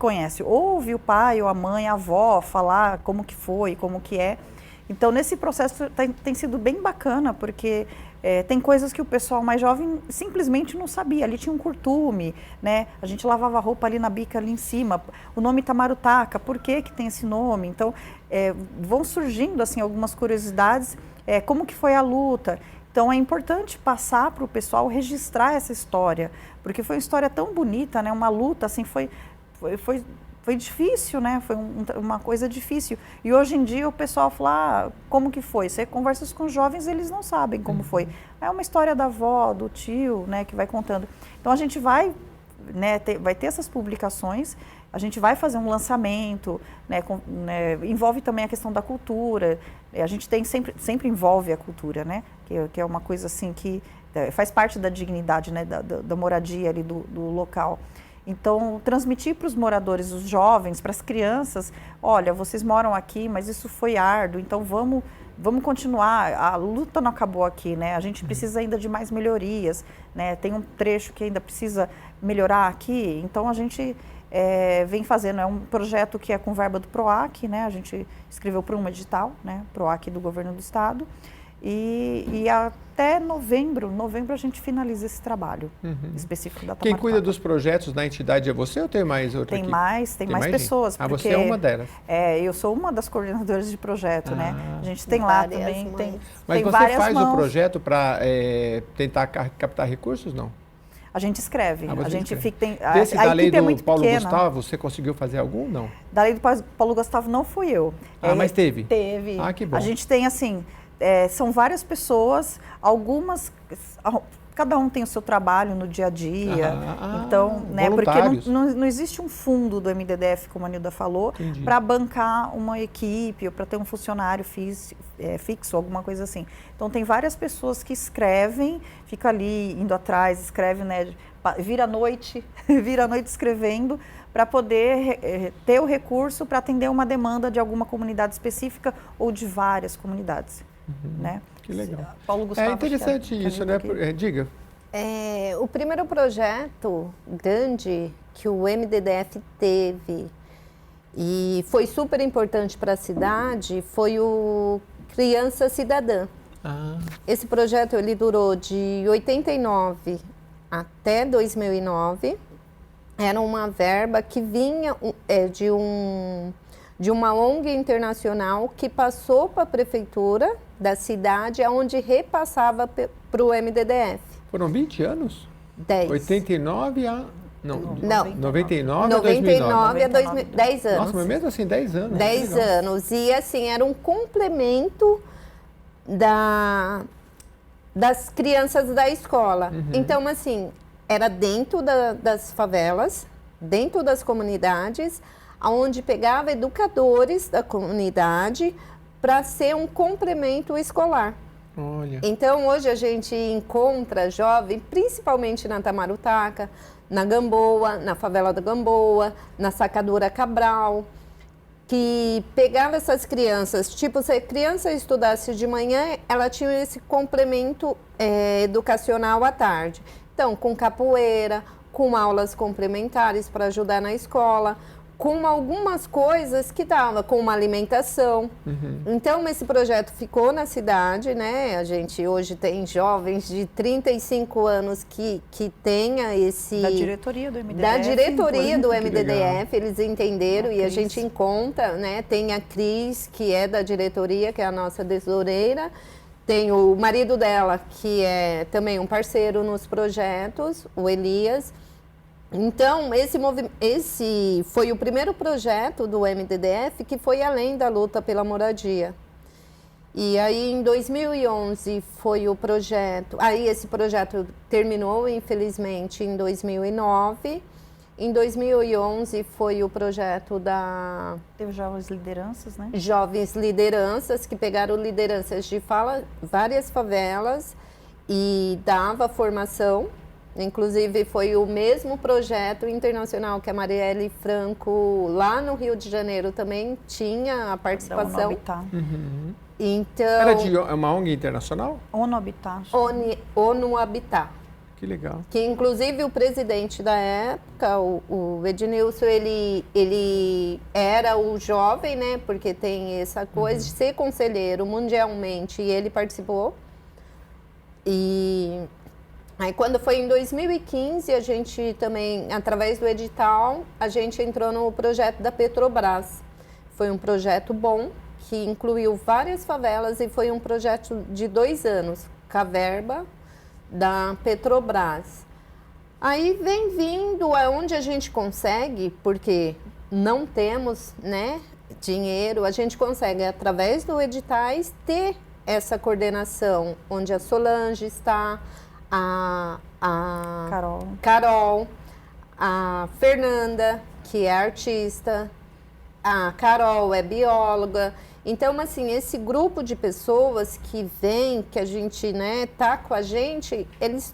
ouve o pai ou a mãe, a avó falar como que foi, como que é. Então, nesse processo tem sido bem bacana, porque tem coisas que o pessoal mais jovem simplesmente não sabia. Ali tinha um curtume, né? A gente lavava roupa ali na bica, ali em cima. O nome Tamarutaca, por que tem esse nome? Então, vão surgindo assim, algumas curiosidades, como que foi a luta. Então, é importante passar para o pessoal registrar essa história, porque foi uma história tão bonita, né? Uma luta, assim, foi foi difícil, né? Foi uma coisa difícil. E hoje em dia o pessoal fala, como que foi? Você conversa com os jovens, eles não sabem como foi. É uma história da avó, do tio, né, que vai contando. Então a gente vai, né, vai ter essas publicações, a gente vai fazer um lançamento, né, envolve também a questão da cultura. A gente tem sempre envolve a cultura, né? Que é uma coisa assim que faz parte da dignidade, né, da moradia ali do local. Então, transmitir para os moradores, os jovens, para as crianças, olha, vocês moram aqui, mas isso foi árduo, então vamos continuar, a luta não acabou aqui, né? A gente precisa ainda de mais melhorias, né? Tem um trecho que ainda precisa melhorar aqui, então a gente vem fazendo, é um projeto que é com verba do PROAC, né? A gente escreveu para um edital, né? PROAC do Governo do Estado, e até novembro a gente finaliza esse trabalho específico da Tamarutá. Quem cuida dos projetos na entidade é você ou tem mais outra Tem equipe? mais pessoas. Ah, porque, você é uma delas. Eu sou uma das coordenadoras de projeto, né? A gente tem lá também, Mas tem você várias faz mãos. o projeto para tentar captar recursos, não? A gente escreve, a gente fica... Desse da lei do Paulo pequena. Gustavo, você conseguiu fazer algum, não? Da lei do Paulo Gustavo não fui eu. Mas teve? Teve. Ah, que bom. A gente tem, assim, são várias pessoas, algumas... Cada um tem o seu trabalho no dia a dia, então, né, porque não existe um fundo do MDDF, como a Nilda falou, para bancar uma equipe ou para ter um funcionário fixo, alguma coisa assim. Então, tem várias pessoas que escrevem, fica ali indo atrás, escreve, né, vira a noite escrevendo, para poder ter o recurso para atender uma demanda de alguma comunidade específica ou de várias comunidades. Né? Que legal. Paulo Gustavo, é interessante isso, né? Diga. O primeiro projeto grande que o MDDF teve e foi super importante para a cidade foi o Criança Cidadã. Esse projeto ele durou de 89 até 2009. Era uma verba que vinha de uma ONG internacional que passou para a prefeitura da cidade, onde repassava para o MDDF. Foram 20 anos? 10. 89 a... Não. 99 a 99 a 2000, 10 anos. Nossa, mas mesmo assim, 10 anos. 10 anos. E assim, era um complemento das crianças da escola. Então, assim, era dentro das favelas, dentro das comunidades, onde pegava educadores da comunidade para ser um complemento escolar. Olha. Então, hoje a gente encontra jovem, principalmente na Tamarutaca, na Gamboa, na favela da Gamboa, na Sacadura Cabral, que pegava essas crianças, tipo, se a criança estudasse de manhã, ela tinha esse complemento educacional à tarde. Então, com capoeira, com aulas complementares para ajudar na escola, com algumas coisas que dava, com uma alimentação. Então, esse projeto ficou na cidade, né? A gente hoje tem jovens de 35 anos que tenha esse... Da diretoria do MDDF. Da diretoria do MDDF, eles entenderam e a gente encontra, né? Tem a Cris, que é da diretoria, que é a nossa tesoureira. Tem o marido dela, que é também um parceiro nos projetos, o Elias. Então, esse foi o primeiro projeto do MDDF que foi além da luta pela moradia. E aí, em 2011, foi o projeto... Aí, esse projeto terminou, infelizmente, em 2009. Em 2011, foi o projeto da... Teve Jovens Lideranças, né? Jovens Lideranças, que pegaram lideranças de várias favelas e dava formação. Inclusive, foi o mesmo projeto internacional que a Marielle Franco, lá no Rio de Janeiro, também tinha a participação. Então, era de uma ONG internacional? ONU Habitat. ONU Habitat. Que legal. Que, inclusive, o presidente da época, o Ednilson, ele era o jovem, né? Porque tem essa coisa de ser conselheiro mundialmente, e ele participou. E... Aí, quando foi em 2015, a gente também, através do edital, a gente entrou no projeto da Petrobras. Foi um projeto bom, que incluiu várias favelas e foi um projeto de 2 anos, com a verba da Petrobras. Aí vem vindo aonde a gente consegue, porque não temos, né, dinheiro, a gente consegue, através do editais, ter essa coordenação, onde a Solange está, a Carol, a Fernanda, que é artista, a Carol é bióloga. Então, assim, esse grupo de pessoas que vem, que a gente, né, tá com a gente, eles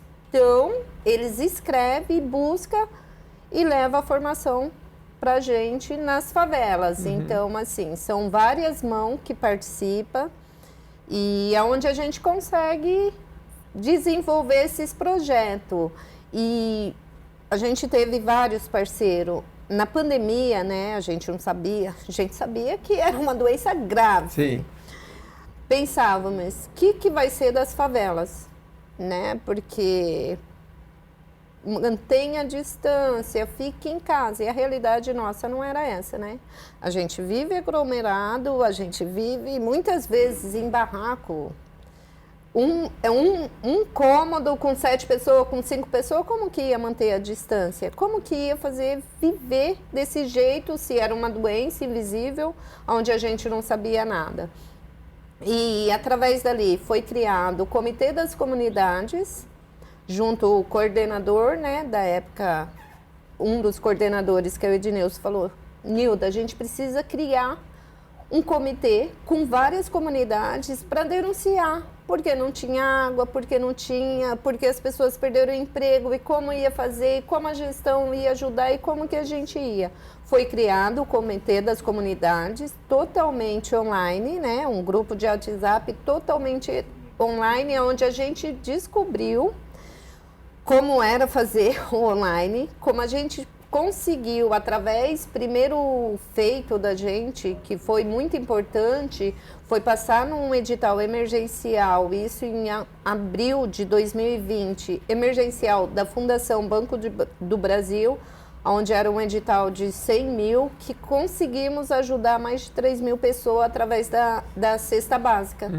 escrevem, buscam e levam a formação para a gente nas favelas. Então, assim, são várias mãos que participam e é onde a gente consegue desenvolver esses projetos. E a gente teve vários parceiros. Na pandemia, né, a gente sabia que era uma doença grave. Sim. Pensávamos, o que vai ser das favelas, né? Porque mantenha a distância, fique em casa. E a realidade nossa não era essa, né? A gente vive aglomerado, a gente vive muitas vezes em barraco. Um cômodo com 7 pessoas, com 5 pessoas, como que ia manter a distância? Como que ia fazer viver desse jeito se era uma doença invisível, onde a gente não sabia nada? E através dali foi criado o Comitê das Comunidades, junto o coordenador, né, da época, um dos coordenadores, que é o Ednilson, falou: Nilda, a gente precisa criar um comitê com várias comunidades para denunciar, porque não tinha água, porque as pessoas perderam o emprego, e como ia fazer, e como a gestão ia ajudar, e como que a gente ia. Foi criado o Comitê das Comunidades, totalmente online, né? Um grupo de WhatsApp totalmente online, onde a gente descobriu como era fazer o online, como a gente conseguiu, através, primeiro feito da gente, que foi muito importante, foi passar num edital emergencial, isso em abril de 2020, emergencial da Fundação Banco do Brasil, onde era um edital de 100 mil, que conseguimos ajudar mais de 3 mil pessoas através da cesta básica.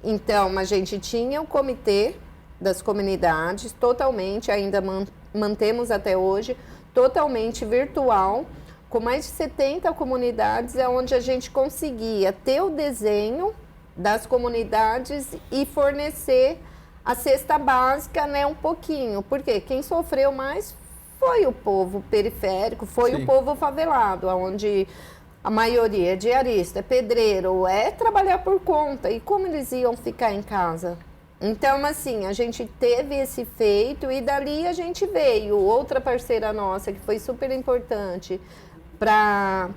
Então, a gente tinha o Comitê das Comunidades, totalmente, ainda mantemos até hoje, totalmente virtual, com mais de 70 comunidades, onde a gente conseguia ter o desenho das comunidades e fornecer a cesta básica, né, um pouquinho. Porque quem sofreu mais foi o povo periférico, foi Sim. o povo favelado, onde a maioria é diarista, é pedreiro, é trabalhar por conta. E como eles iam ficar em casa? Então, assim, a gente teve esse feito e dali a gente veio. Outra parceira nossa, que foi super importante para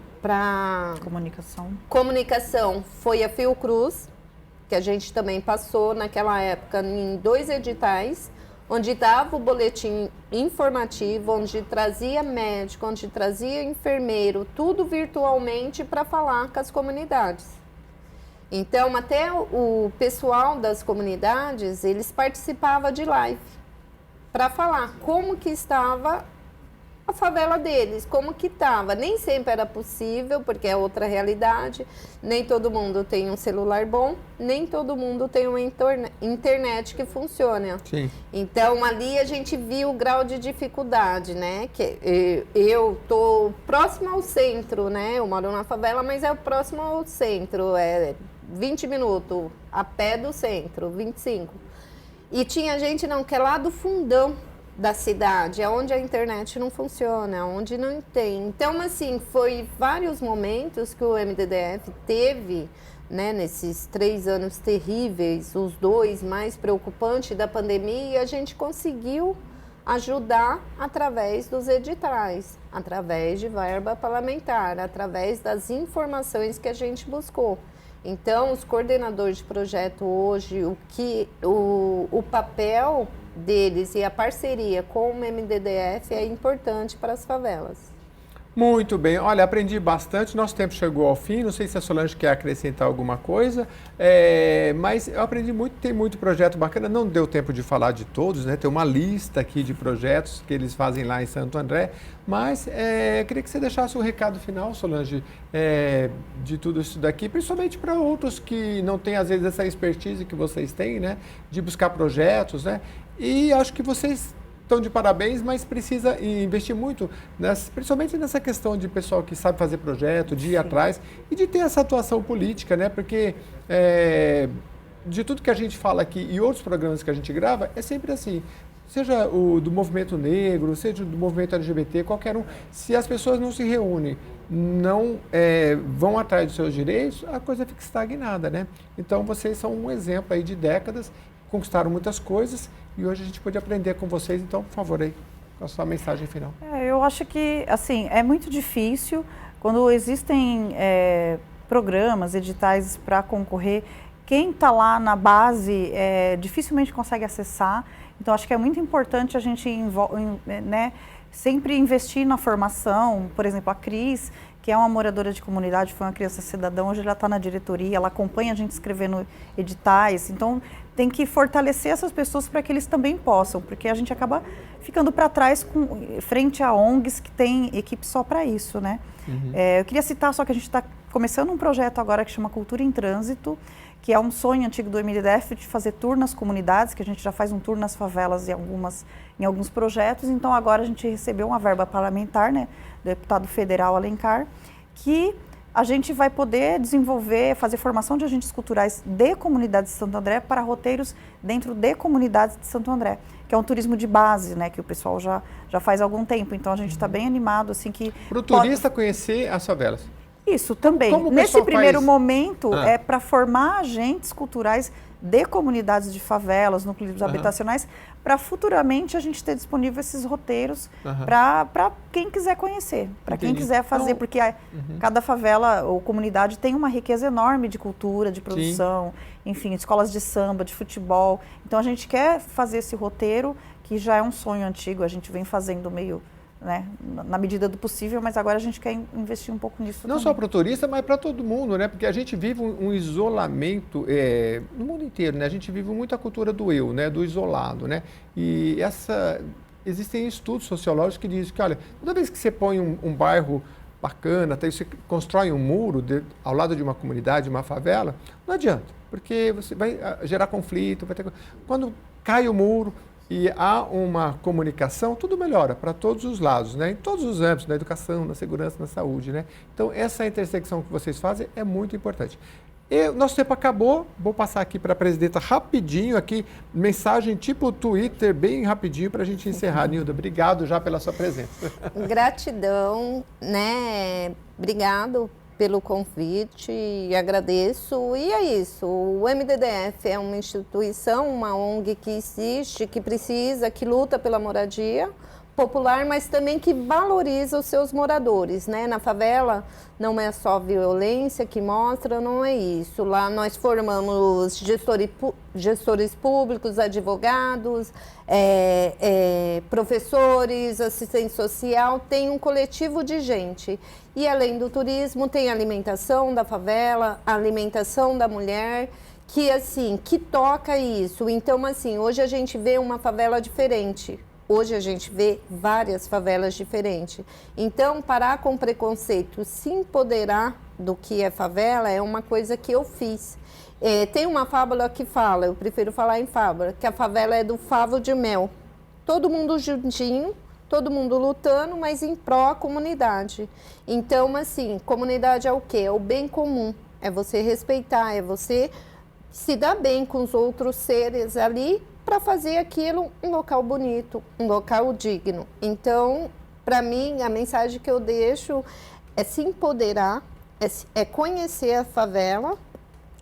comunicação, foi a Fiocruz, que a gente também passou naquela época em 2 editais, onde dava o boletim informativo, onde trazia médico, onde trazia enfermeiro, tudo virtualmente para falar com as comunidades. Então, até o pessoal das comunidades, eles participavam de live para falar como que estava a favela deles, como que estava. Nem sempre era possível, porque é outra realidade. Nem todo mundo tem um celular bom, nem todo mundo tem uma internet que funciona. Sim. Então, ali a gente viu o grau de dificuldade, né? Que eu tô próximo ao centro, né? Eu moro na favela, mas é próximo ao centro, 20 minutos a pé do centro, 25. E tinha gente que é lá do fundão da cidade, onde a internet não funciona, onde não tem. Então, assim, foi vários momentos que o MDDF teve, né, nesses 3 anos terríveis, os 2 mais preocupantes da pandemia, e a gente conseguiu ajudar através dos editais, através de verba parlamentar, através das informações que a gente buscou. Então, os coordenadores de projeto hoje, o papel deles e a parceria com o MDDF é importante para as favelas. Muito bem. Olha, aprendi bastante. Nosso tempo chegou ao fim. Não sei se a Solange quer acrescentar alguma coisa, mas eu aprendi muito. Tem muito projeto bacana. Não deu tempo de falar de todos, né? Tem uma lista aqui de projetos que eles fazem lá em Santo André. Mas queria que você deixasse um recado final, Solange, de tudo isso daqui, principalmente para outros que não têm, às vezes, essa expertise que vocês têm, né? De buscar projetos, né? E acho que vocês estão de parabéns, mas precisa investir muito, principalmente nessa questão de pessoal que sabe fazer projeto, de ir atrás e de ter essa atuação política, né? Porque de tudo que a gente fala aqui e outros programas que a gente grava, é sempre assim. Seja o do movimento negro, seja do movimento LGBT, qualquer um, se as pessoas não se reúnem, não vão atrás dos seus direitos, a coisa fica estagnada, né? Então, vocês são um exemplo aí de décadas, conquistaram muitas coisas e hoje a gente pode aprender com vocês. Então, por favor, aí, com a sua mensagem final. Eu acho que, assim, é muito difícil quando existem programas, editais para concorrer. Quem está lá na base dificilmente consegue acessar. Então, acho que é muito importante a gente sempre investir na formação. Por exemplo, a Cris, que é uma moradora de comunidade, foi uma criança cidadã, hoje ela está na diretoria, ela acompanha a gente escrevendo editais. Então, tem que fortalecer essas pessoas para que eles também possam, porque a gente acaba ficando para trás frente a ONGs que tem equipe só para isso, né? Uhum. Eu queria citar só que a gente está começando um projeto agora que chama Cultura em Trânsito, que é um sonho antigo do MDDF de fazer tour nas comunidades, que a gente já faz um tour nas favelas em alguns projetos. Então, agora a gente recebeu uma verba parlamentar, né, do deputado federal Alencar, que a gente vai poder desenvolver, fazer formação de agentes culturais de comunidades de Santo André para roteiros dentro de comunidades de Santo André, que é um turismo de base, né, que o pessoal já faz há algum tempo. Então, a gente está bem animado, assim, que... Para o turista conhecer as favelas. Isso também. Nesse primeiro momento é para formar agentes culturais de comunidades de favelas, núcleos habitacionais, para futuramente a gente ter disponível esses roteiros para quem quiser conhecer, para quem quiser fazer, porque cada favela ou comunidade tem uma riqueza enorme de cultura, de produção, enfim, escolas de samba, de futebol. Então a gente quer fazer esse roteiro, que já é um sonho antigo, a gente vem fazendo meio... né, na medida do possível, mas agora a gente quer investir um pouco nisso não também. Só para o turista, mas para todo mundo, né? Porque a gente vive um isolamento no mundo inteiro, né? A gente vive muito a cultura do eu, né? Do isolado, né? E existem estudos sociológicos que dizem que, olha, toda vez que você põe um bairro bacana, até você constrói um muro ao lado de uma comunidade, de uma favela, não adianta, porque você vai gerar conflito, quando cai o muro, e há uma comunicação, tudo melhora para todos os lados, né? Em todos os âmbitos, na educação, na segurança, na saúde, né? Então, essa intersecção que vocês fazem é muito importante. Nosso tempo acabou, vou passar aqui para a presidenta rapidinho, aqui, mensagem tipo Twitter, bem rapidinho para a gente encerrar. Nilda, obrigado já pela sua presença. Gratidão, né? Obrigado pelo convite, agradeço. E é isso, o MDDF é uma instituição, uma ONG que existe, que precisa, que luta pela moradia popular, mas também que valoriza os seus moradores, né? Na favela não é só violência que mostra, não é isso. Lá nós formamos gestores públicos, advogados, professores, assistente social, tem um coletivo de gente. E além do turismo, tem a alimentação da favela, a alimentação da mulher, que assim, que toca isso. Então, assim, hoje a gente vê uma favela diferente. Hoje a gente vê várias favelas diferentes. Então, parar com preconceito, se empoderar do que é favela, é uma coisa que eu fiz. Tem uma fábula que fala, eu prefiro falar em fábula, que a favela é do favo de mel. Todo mundo juntinho, todo mundo lutando, mas em pró à comunidade. Então, assim, comunidade é o quê? É o bem comum. É você respeitar, é você se dar bem com os outros seres ali, para fazer aquilo um local bonito, um local digno. Então, para mim, a mensagem que eu deixo é se empoderar, é conhecer a favela,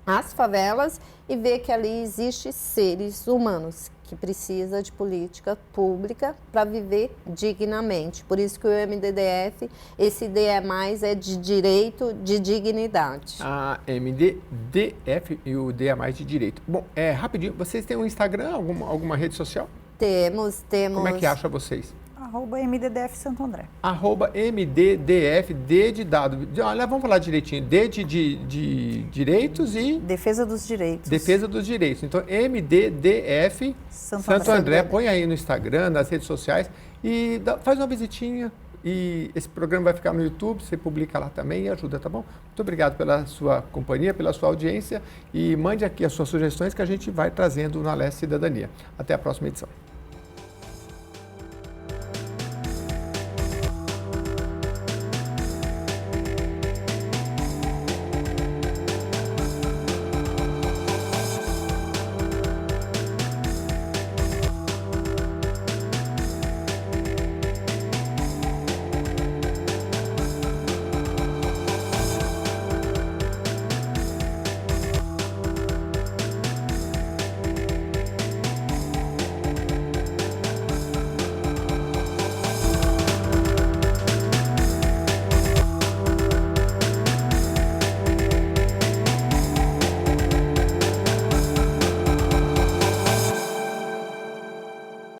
as favelas, e ver que ali existem seres humanos que precisam de política pública para viver dignamente. Por isso que o MDDF, esse D é mais, é de direito, de dignidade. A MDDF e o D é mais de direito. Bom, rapidinho, vocês têm um Instagram, alguma rede social? Temos. Como é que acha vocês? @MDDF Santo André. @MDDF, D de dado. Olha, vamos falar direitinho. D de direitos e... Defesa dos direitos. Defesa dos direitos. Então, MDDF Santo André. Põe aí no Instagram, nas redes sociais e faz uma visitinha. E esse programa vai ficar no YouTube, você publica lá também e ajuda, tá bom? Muito obrigado pela sua companhia, pela sua audiência e mande aqui as suas sugestões que a gente vai trazendo na Leste Cidadania. Até a próxima edição.